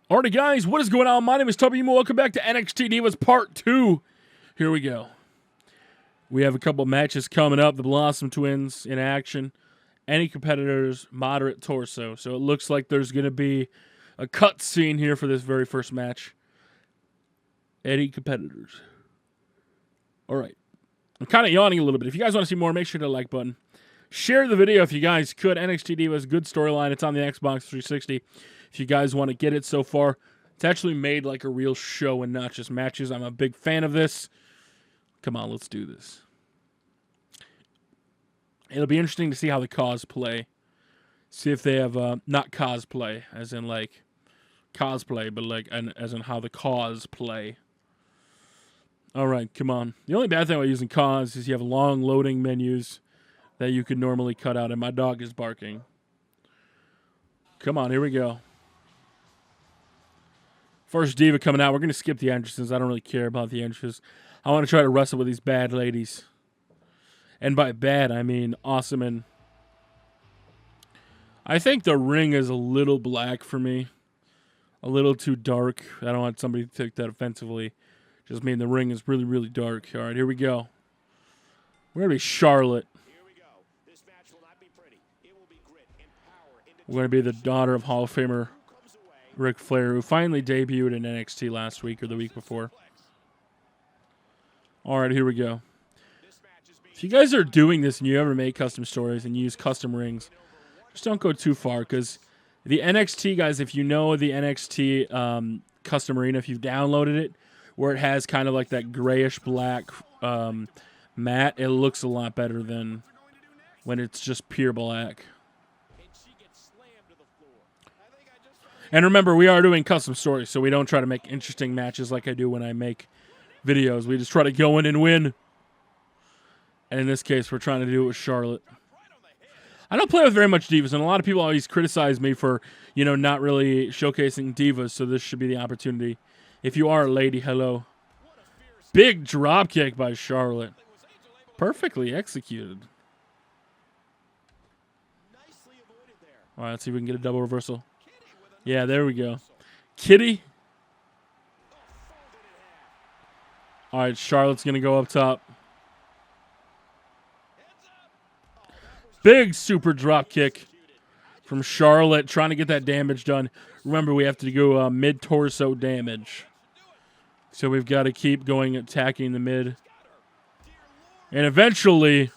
Alrighty, guys, what is going on? My name is Tubby. Welcome back to NXT Divas Part 2. Here we go. We have a couple matches coming up. The Blossom Twins in action. Any competitors, moderate torso. So it looks like there's going to be a cut scene here for this very first match. Any competitors. Alright. I'm kind of yawning a little bit. If you guys want to see more, make sure to hit the like button. Share the video if you guys could. NXT Divas, good storyline. It's on the Xbox 360. If you guys want to get it so far, it's actually made like a real show and not just matches. I'm a big fan of this. Come on, let's do this. It'll be interesting to see how the cosplay. See if they have, not cosplay, as in like cosplay, but like as in how the cause play. Alright, come on. The only bad thing about using cause is you have long loading menus that you could normally cut out, and my dog is barking. Come on, here we go. First diva coming out. We're going to skip the entrances. I don't really care about the entrances. I want to try to wrestle with these bad ladies. And by bad, I mean awesome. And I think the ring is a little black for me. A little too dark. I don't want somebody to take that offensively. Just mean the ring is really, really dark. All right, here we go. We're going to be Charlotte. We're going to be the daughter of Hall of Famer Ric Flair, who finally debuted in NXT last week or the week before. All right, here we go. If you guys are doing this and you ever make custom stories and use custom rings, just don't go too far, because the NXT, guys, if you know the NXT custom arena, if you've downloaded it, where it has kind of like that grayish black matte, it looks a lot better than when it's just pure black. And remember, we are doing custom stories, so we don't try to make interesting matches like I do when I make videos. We just try to go in and win. And in this case, we're trying to do it with Charlotte. I don't play with very much divas, and a lot of people always criticize me for, you know, not really showcasing divas, so this should be the opportunity. If you are a lady, hello. Big dropkick by Charlotte. Perfectly executed. All right, let's see if we can get a double reversal. Yeah, there we go. Kitty. All right, Charlotte's going to go up top. Big super drop kick from Charlotte, trying to get that damage done. Remember, we have to go mid-torso damage. So we've got to keep going, attacking the mid. And eventually,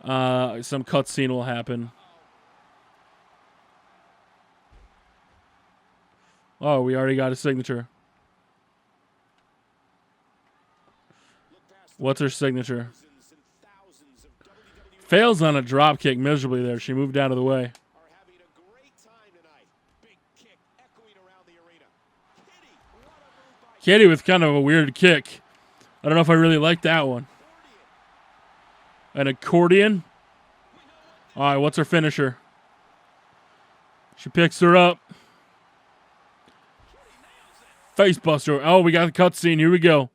some cutscene will happen. Oh, we already got a signature. What's her signature? Fails on a drop kick miserably there. She moved out of the way. Kitty with kind of a weird kick. I don't know if I really like that one. An accordion. All right, what's her finisher? She picks her up. Facebuster. Oh, we got the cutscene. Here we go.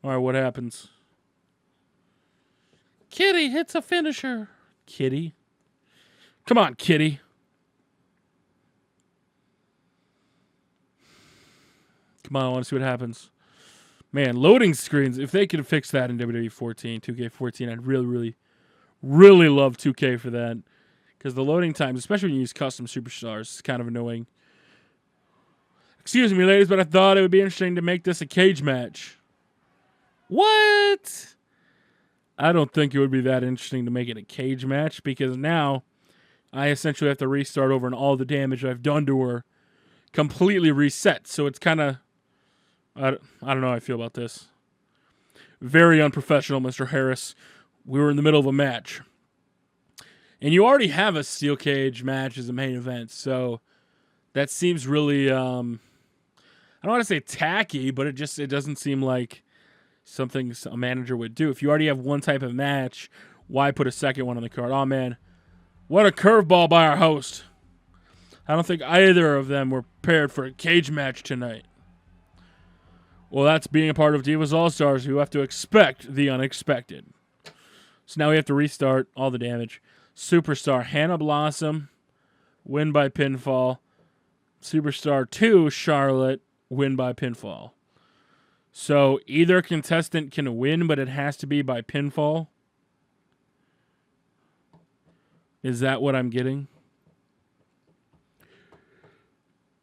All right, what happens? Kitty hits a finisher. Kitty. Come on, Kitty. Come on, I want to see what happens. Man, loading screens. If they could fix that in WWE 14, 2K14, I'd really, really, really love 2K for that. Because the loading times, especially when you use custom superstars, is kind of annoying. Excuse me, ladies, but I thought it would be interesting to make this a cage match. What? I don't think it would be that interesting to make it a cage match, because now I essentially have to restart over, and all the damage I've done to her completely reset. So it's kind of, I don't know how I feel about this. Very unprofessional, Mr. Harris. We were in the middle of a match. And you already have a steel cage match as a main event, so that seems really, I don't want to say tacky, but it doesn't seem like something a manager would do. If you already have one type of match, why put a second one on the card? Oh, man. What a curveball by our host. I don't think either of them were prepared for a cage match tonight. Well, that's being a part of Divas All-Stars. You have to expect the unexpected. So now we have to restart all the damage. Superstar Hannah Blossom. Win by pinfall. Superstar 2, Charlotte, win by pinfall. So either contestant can win, but it has to be by pinfall. Is that what I'm getting?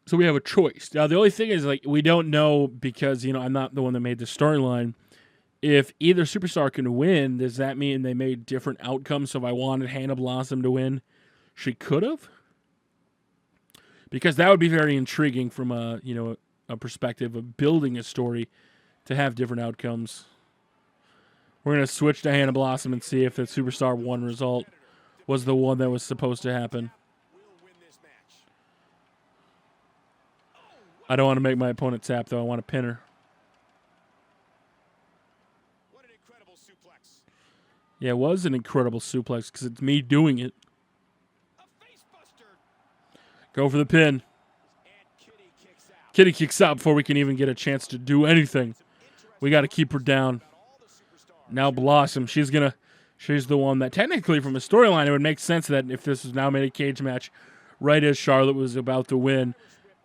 So we have a choice. Now, the only thing is, like, we don't know because, I'm not the one that made the storyline. If either superstar can win, does that mean they made different outcomes? So if I wanted Hannah Blossom to win, she could have? Because that would be very intriguing from a perspective of building a story to have different outcomes. We're going to switch to Hannah Blossom and see if the Superstar 1 result was the one that was supposed to happen. I don't want to make my opponent tap, though. I want to pin her. What an incredible suplex. Yeah, it was an incredible suplex because it's me doing it. A face buster. Go for the pin. And Kitty kicks out. Kitty kicks out before we can even get a chance to do anything. We got to keep her down. Now Blossom, she's the one that technically from a storyline it would make sense that if this was now made a cage match right as Charlotte was about to win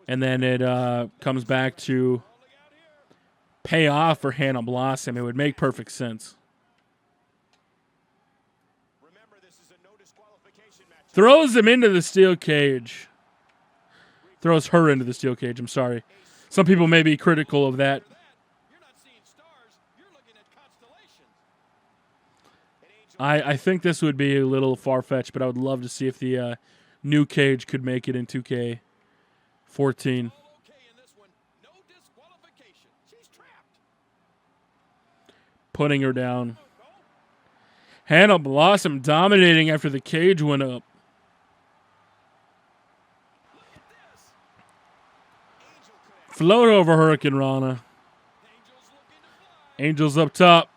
and then it comes back to pay off for Hannah Blossom, it would make perfect sense. Remember, this is a no disqualification match. Throws him into the steel cage. Throws her into the steel cage, I'm sorry. Some people may be critical of that. You're not seeing stars, you're looking at constellations. I think this would be a little far-fetched, but I would love to see if the new cage could make it in 2K14. Okay in this one, no disqualification. She's trapped. Putting her down. Hannah Blossom dominating after the cage went up. Look at this. Angel connect. Float over Hurricane Rana. Angel's looking to fly. Angels up top.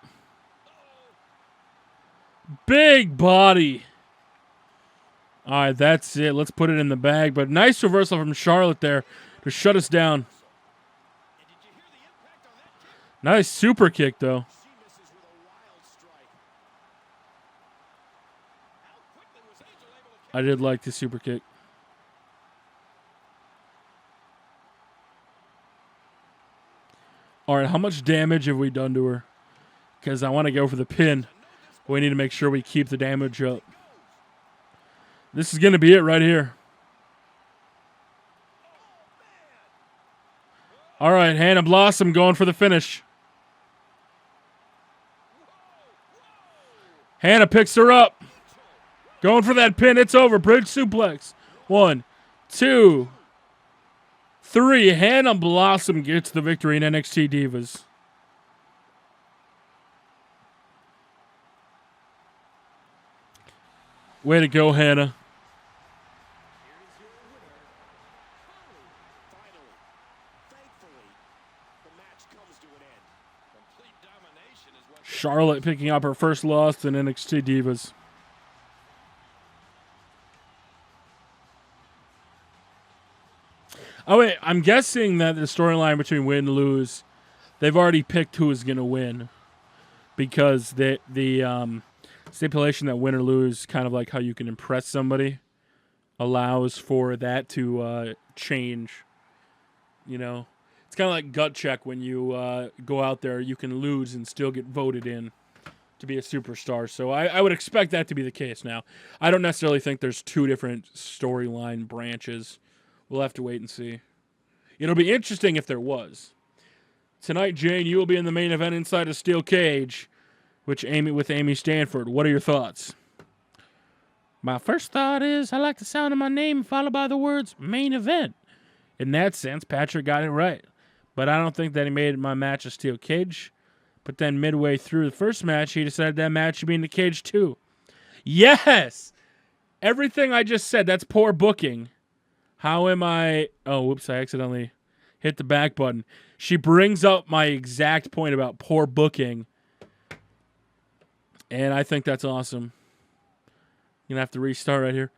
Big body. All right, that's it. Let's put it in the bag. But nice reversal from Charlotte there to shut us down. And did you hear the impact on that kick? Nice super kick, though. She misses with a wild strike. How quickly was Angel able to I did like the super kick. All right, how much damage have we done to her? Because I want to go for the pin. We need to make sure we keep the damage up. This is going to be it right here. All right, Hannah Blossom going for the finish. Hannah picks her up. Going for that pin. It's over. Bridge suplex. 1, 2, 3. Hannah Blossom gets the victory in NXT Divas. Way to go, Hannah. Finally, thankfully, the match comes to an end. Complete domination is what Charlotte picking up her first loss in NXT Divas. Oh, wait. I'm guessing that the storyline between win and lose, they've already picked who is going to win. Because the stipulation that win or lose, kind of like how you can impress somebody, allows for that to change. You know, it's kind of like gut check when you go out there, you can lose and still get voted in to be a superstar. So I would expect that to be the case now. I don't necessarily think there's two different storyline branches. We'll have to wait and see. It'll be interesting if there was. Tonight, Jane, you will be in the main event inside a steel cage, with Amy Stanford. What are your thoughts? My first thought is I like the sound of my name followed by the words main event. In that sense, Patrick got it right. But I don't think that he made my match a steel cage. But then midway through the first match, he decided that match should be in the cage too. Yes! Everything I just said, that's poor booking. How am I... Oh, whoops, I accidentally hit the back button. She brings up my exact point about poor booking. And I think that's awesome. You're going to have to restart right here.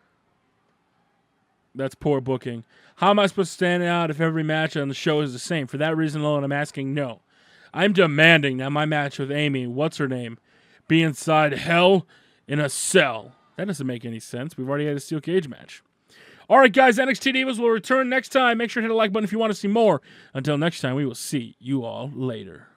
That's poor booking. How am I supposed to stand out if every match on the show is the same? For that reason alone, I'm asking no. I'm demanding that my match with Amy, what's her name, be inside hell in a cell. That doesn't make any sense. We've already had a steel cage match. All right, guys, NXT Divas will return next time. Make sure to hit the like button if you want to see more. Until next time, we will see you all later.